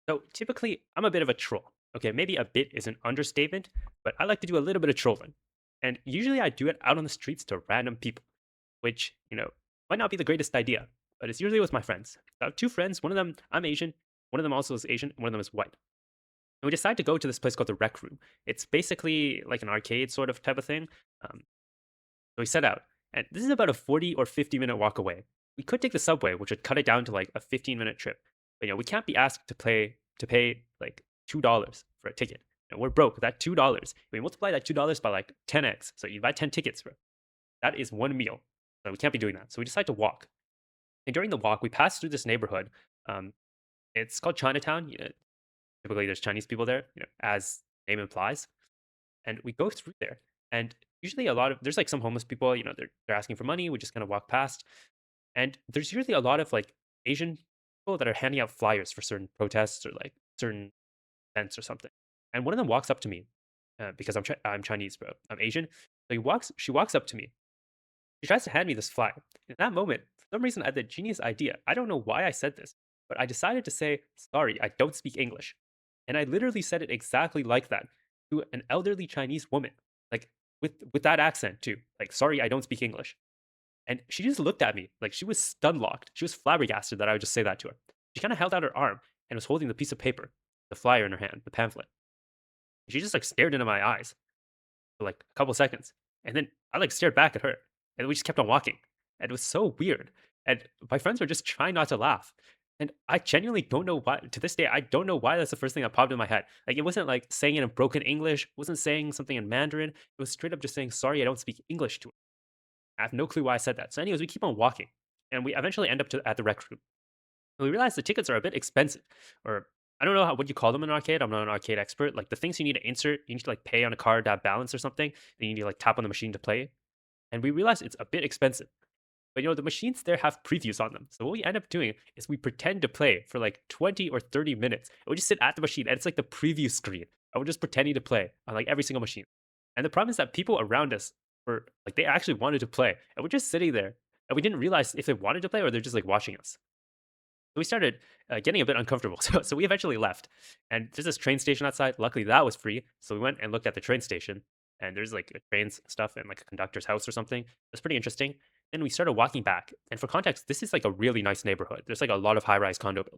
So typically, I'm a bit of a troll. Okay, maybe a bit is an understatement, but I like to do a little bit of trolling. And usually I do it out on the streets to random people, which, might not be the greatest idea, but it's usually with my friends. I have two friends. One of them, I'm Asian. One of them also is Asian. And one of them is white. And we decided to go to this place called the Rec Room. It's basically like an arcade sort of type of thing. Um, so we set out. And this is about a 40 or 50-minute walk away. We could take the subway, which would cut it down to like a 15-minute trip. But we can't be asked to pay like $2 for a ticket. And we're broke. That $2. We multiply that $2 by like 10x. So you buy 10 tickets for it. That is one meal. So we can't be doing that. So we decide to walk. And during the walk, we pass through this neighborhood. Um, it's called Chinatown. Typically, there's Chinese people there, as name implies. And we go through there, and usually there's like some homeless people. They're asking for money. We just kind of walk past, and there's usually a lot of like Asian people that are handing out flyers for certain protests or like certain events or something. And one of them walks up to me because I'm Chinese, bro. I'm Asian. So she walks up to me. She tries to hand me this flyer. In that moment, for some reason, I had the genius idea. I don't know why I said this, but I decided to say, "Sorry, I don't speak English." And I literally said it exactly like that to an elderly Chinese woman, like with that accent too. Like, "Sorry, I don't speak English." And she just looked at me like she was stun locked. She was flabbergasted that I would just say that to her. She kind of held out her arm and was holding the piece of paper, the flyer in her hand, the pamphlet. She just like stared into my eyes for like a couple seconds. And then I like stared back at her and we just kept on walking. And it was so weird. And my friends were just trying not to laugh. And I genuinely don't know why, to this day, I don't know why that's the first thing that popped in my head. Like, it wasn't like saying it in broken English, wasn't saying something in Mandarin. It was straight up just saying, "Sorry, I don't speak English," to her. I have no clue why I said that. So, anyways, we keep on walking. And we eventually end up at the rec room. And we realize the tickets are a bit expensive. Or I don't know what you call them in an arcade. I'm not an arcade expert. Like the things you need to insert, you need to like pay on a card to have balance or something. And you need to like tap on the machine to play. And we realize it's a bit expensive. But the machines there have previews on them. So what we end up doing is we pretend to play for like 20 or 30 minutes. And we just sit at the machine and it's like the preview screen. And we're just pretending to play on like every single machine. And the problem is that people around us were like, they actually wanted to play. And we're just sitting there. And we didn't realize if they wanted to play or they're just like watching us. So we started getting a bit uncomfortable. So we eventually left. And there's this train station outside. Luckily, that was free. So we went and looked at the train station. And there's like a trains stuff and like a conductor's house or something. It's pretty interesting. Then we started walking back. And for context, this is like a really nice neighborhood. There's like a lot of high rise condo buildings.